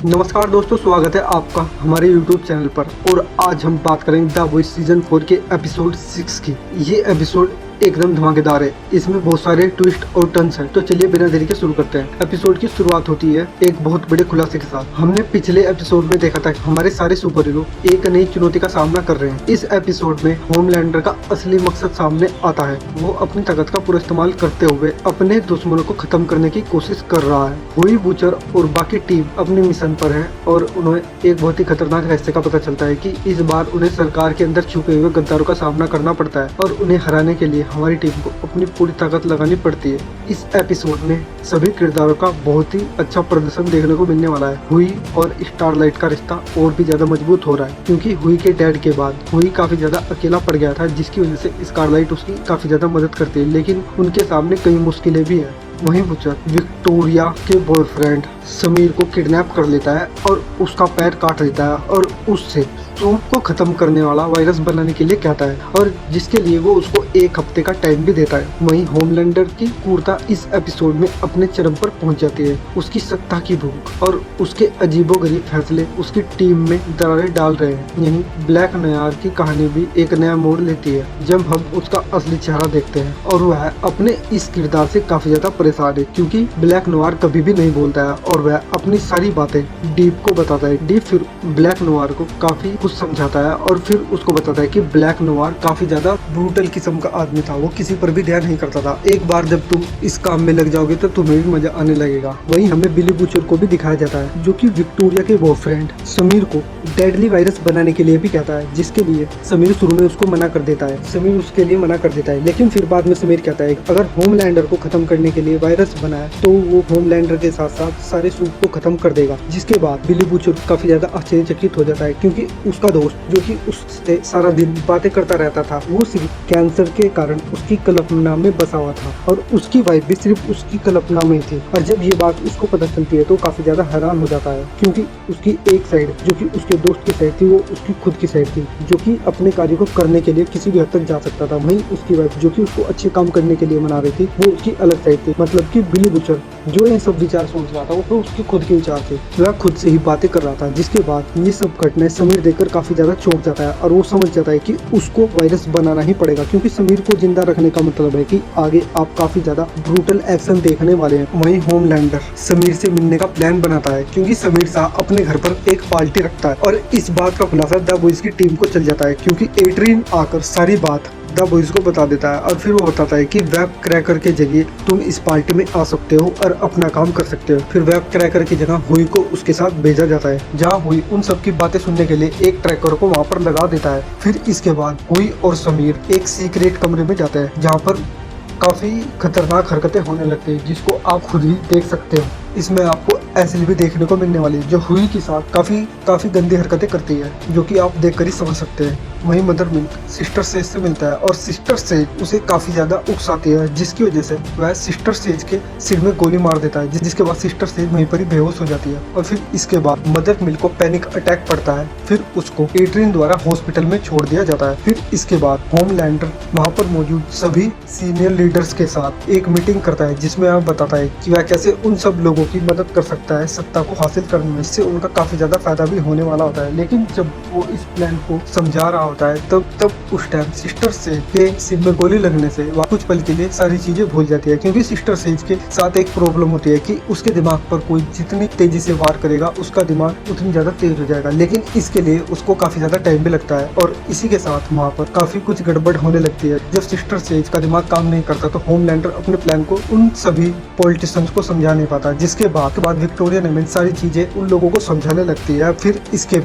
नमस्कार दोस्तों, स्वागत है आपका हमारे YouTube चैनल पर। और आज हम बात करेंगे द वॉइस सीजन 4 के एपिसोड 6 की। ये एपिसोड एकदम धमाकेदार है। इसमें बहुत सारे ट्विस्ट और टर्न्स हैं। तो चलिए बिना देरी के शुरू करते हैं। एपिसोड की शुरुआत होती है एक बहुत बड़े खुलासे के साथ। हमने पिछले एपिसोड में देखा था कि हमारे सारे सुपर हीरो एक नई चुनौती का सामना कर रहे हैं। इस एपिसोड में होमलैंडर का असली मकसद सामने आता है। वो अपनी ताकत का पूरा इस्तेमाल करते हुए अपने दुश्मनों को खत्म करने की कोशिश कर रहा है। हुई बूचर और बाकी टीम अपने मिशन पर है और उन्हें एक बहुत ही खतरनाक रहस्य का पता चलता है कि इस बार उन्हें सरकार के अंदर छुपे हुए गद्दारों का सामना करना पड़ता है और उन्हें हराने के लिए हमारी टीम को अपनी पूरी ताकत लगानी पड़ती है। इस एपिसोड में सभी किरदारों का बहुत ही अच्छा प्रदर्शन देखने को मिलने वाला है। हुई और स्टारलाइट का रिश्ता और भी ज्यादा मजबूत हो रहा है, क्योंकि हुई के डैड के बाद हुई काफी ज्यादा अकेला पड़ गया था, जिसकी वजह से स्टारलाइट उसकी काफी ज्यादा मदद करती है। लेकिन उनके सामने कई मुश्किलें भी है। वहीं बुचर विक्टोरिया के बॉयफ्रेंड समीर को किडनैप कर लेता है और उसका पैर काट देता है और उससे सूप को खत्म करने वाला वायरस बनाने के लिए कहता है, और जिसके लिए वो उसको एक हफ्ते का टाइम भी देता है। वहीं होमलैंडर की क्रूरता इस एपिसोड में अपने चरम पर पहुंच जाती है। उसकी सत्ता की भूख और उसके अजीबोगरीब फैसले उसकी टीम में दरारें डाल रहे हैं। यहीं ब्लैक नोयर की कहानी भी एक नया मोड़ लेती है जब हम उसका असली चेहरा देखते हैं, और वह अपने इस किरदार से काफी ज्यादा परेशान है, क्योंकि ब्लैक नोयर कभी भी नहीं बोलता है और वह अपनी सारी बातें डीप को बताता है। डीप फिर ब्लैक नोयर को काफी कुछ समझाता है और फिर उसको बताता है कि ब्लैक नोयर काफी ज्यादा ब्रूटल किस्म का आदमी था। वो किसी पर भी ध्यान नहीं करता था। एक बार जब तुम इस काम में लग जाओगे तो तुम्हें भी मजा आने लगेगा। वहीं हमें बिली बूचर को भी दिखाया जाता है, जो कि विक्टोरिया के बॉयफ्रेंड समीर को डेडली वायरस बनाने के लिए भी कहता है, जिसके लिए समीर शुरू में उसको मना कर देता है। समीर उसके लिए मना कर देता है, लेकिन फिर बाद में समीर कहता है अगर होमलैंडर को खत्म करने के लिए वायरस बनाया तो वो होमलैंडर के साथ साथ सारे सूप को खत्म कर देगा। जिसके बाद बिली बूचर काफी ज्यादा आश्चर्यचकित हो जाता है, क्योंकि उसका दोस्त जो कि उससे सारा दिन बातें करता रहता था, वो सिर्फ कैंसर के कारण उसकी कल्पना में बसा हुआ था और उसकी वाइफ भी सिर्फ उसकी कल्पना में थी। और जब ये बात उसको पता चलती है तो काफी ज्यादा हैरान हो जाता है, क्योंकि उसकी एक साइड जो कि उसके दोस्त की साइड थी वो उसकी खुद की साइड थी, जो कि अपने कार्य को करने के लिए किसी भी हद तक जा सकता था। वहीं उसकी वाइफ जो कि उसको अच्छे काम करने के लिए मना रही थी, वो उसकी अलग साइड थी। मतलब कि बिली बूचर जो ये सब विचार सोच रहा था वो तो उसके खुद के विचार थे। वह खुद से ही बातें कर रहा था। जिसके बाद ये सब घटनाएं समीर देखकर काफी ज्यादा चौंक जाता है और वो समझ जाता है कि उसको वायरस बनाना ही पड़ेगा, क्योंकि समीर को जिंदा रखने का मतलब है कि आगे आप काफी ज्यादा ब्रूटल एक्शन देखने वाले हैं। वहीं होमलैंडर समीर से मिलने का प्लान बनाता है, क्योंकि समीर शाह अपने घर पर एक पार्टी रखता है और इस बात का खुलासा द बॉयज की टीम को चल जाता है, क्योंकि एड्रिन आकर सारी बात द बॉयज को बता देता है। और फिर वो बताता है कि वेब क्रैकर के जगह तुम इस पार्टी में आ सकते हो और अपना काम कर सकते हो। फिर वेब क्रैकर की जगह हुई को उसके साथ भेजा जाता है, जहाँ हुई उन सब की बातें सुनने के लिए एक ट्रैकर को वहाँ पर लगा देता है। फिर इसके बाद हुई और समीर एक सीक्रेट कमरे में जाते हैं, जहाँ पर काफी खतरनाक हरकतें होने लगती है, जिसको आप खुद ही देख सकते हो। इसमें आपको एसिल भी देखने को मिलने वाली है, जो हुई के साथ काफी गंदी हरकतें करती है, जो कि आप देखकर ही समझ सकते हैं। वहीं मदर मिल्क सिस्टर सेज से मिलता है और सिस्टर सेज उसे काफी ज्यादा उकसाती है, जिसकी वजह से वह सिस्टर सेज के सिर में गोली मार देता है, जिसके बाद सिस्टर सेज वहीं पर ही बेहोश हो जाती है। और फिर इसके बाद मदर मिल्क को पैनिक अटैक पड़ता है। फिर उसको एड्रिन द्वारा हॉस्पिटल में छोड़ दिया जाता है। फिर इसके बाद होमलैंडर वहाँ पर मौजूद सभी सीनियर लीडर्स के साथ एक मीटिंग करता है, जिसमें वह बताता है कि वह कैसे उन सब लोगों की मदद कर सकता है सत्ता को हासिल करने में। इससे उनका काफी ज्यादा फायदा भी होने वाला होता है। लेकिन जब वो इस प्लान को समझा रहा होता है तब उस टाइम सिस्टर सेज के सिर में गोली लगने से वह कुछ पल के लिए सारी चीजें भूल जाती है, क्योंकि सिस्टर सेज के साथ एक प्रॉब्लम होती है कि उसके दिमाग पर कोई जितनी तेजी से वार करेगा उसका दिमाग उतनी ज्यादा तेज हो जाएगा। लेकिन इसके लिए उसको काफी ज्यादा टाइम भी लगता है और इसी के साथ वहाँ पर काफी कुछ गड़बड़ होने लगती है। जब सिस्टर सेज का दिमाग काम नहीं करता तो होमलैंडर अपने प्लान को उन सभी पॉलिटिशियंस को समझा नहीं पाता, जिसके बाद विक्टोरिया ने सारी चीजें उन लोगों को समझाने लगती है। फिर इसके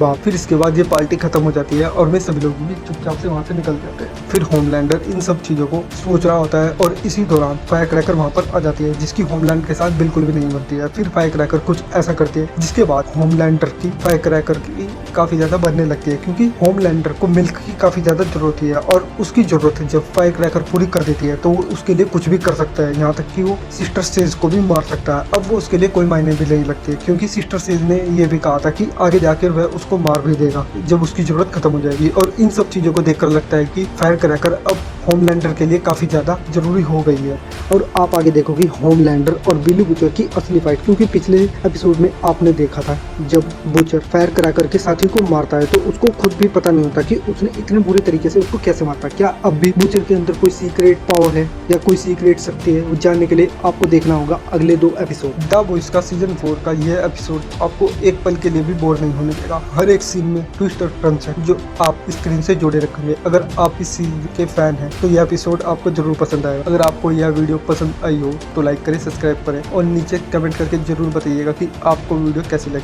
बाद ये पार्टी खत्म हो जाती है और वे सभी लोग भी चुपचाप से वहाँ से निकल जाते हैं। फिर होमलैंडर इन सब चीजों को सोच रहा होता है और इसी दौरान फायर क्रैकर वहाँ पर आ जाती है, जिसकी होमलैंड के साथ बिल्कुल भी नहीं बनती है। फिर फायर क्रैकर कुछ ऐसा करती है जिसके बाद होमलैंडर की फायर क्रैकर की काफी ज्यादा बढ़ने लगती है क्योंकि होमलैंडर को मिल्क की काफी ज्यादा जरूरत है और उसकी जरूरत है जब फायर क्रैकर पूरी कर देती है तो वो उसके लिए कुछ भी कर सकता है, यहाँ तक कि वो सिस्टर सेज को भी मार सकता है। अब वो उसके लिए कोई मायने भी नहीं लगती क्योंकि सिस्टर सेज ने ये भी कहा था कि आगे जाकर वह उसको मार भी देगा जब उसकी जरूरत खत्म हो जाएगी। और इन सब चीजों को देखकर लगता है कि फायर क्रैकर अब होमलैंडर के लिए काफी ज्यादा जरूरी हो गई है। और आप आगे देखोगे होमलैंडर और बिली बुचर की असली फाइट, क्योंकि पिछले एपिसोड में आपने देखा था जब बुचर फायर क्रैकर के साथी को मारता है तो उसको खुद भी पता नहीं होता कि उसने इतने बुरे तरीके से उसको कैसे मारता। क्या अब भी बुचर के अंदर कोई सीक्रेट पावर है या कोई सीक्रेट शक्ति है, वो जानने के लिए आपको देखना होगा अगले 2 एपिसोड। द बॉयज का सीजन 4 का यह एपिसोड आपको एक पल के लिए भी बोर नहीं होने देगा। हर एक सीन में ट्विस्ट और टर्न्स है जो आप स्क्रीन से जोड़े रखेंगे। अगर आप इस सीरीज के फैन हैं तो यह एपिसोड आपको जरूर पसंद आएगा। अगर आपको यह वीडियो पसंद आई हो तो लाइक करें, सब्सक्राइब करें और नीचे कमेंट करके जरूर बताइएगा कि आपको वीडियो कैसी लगी।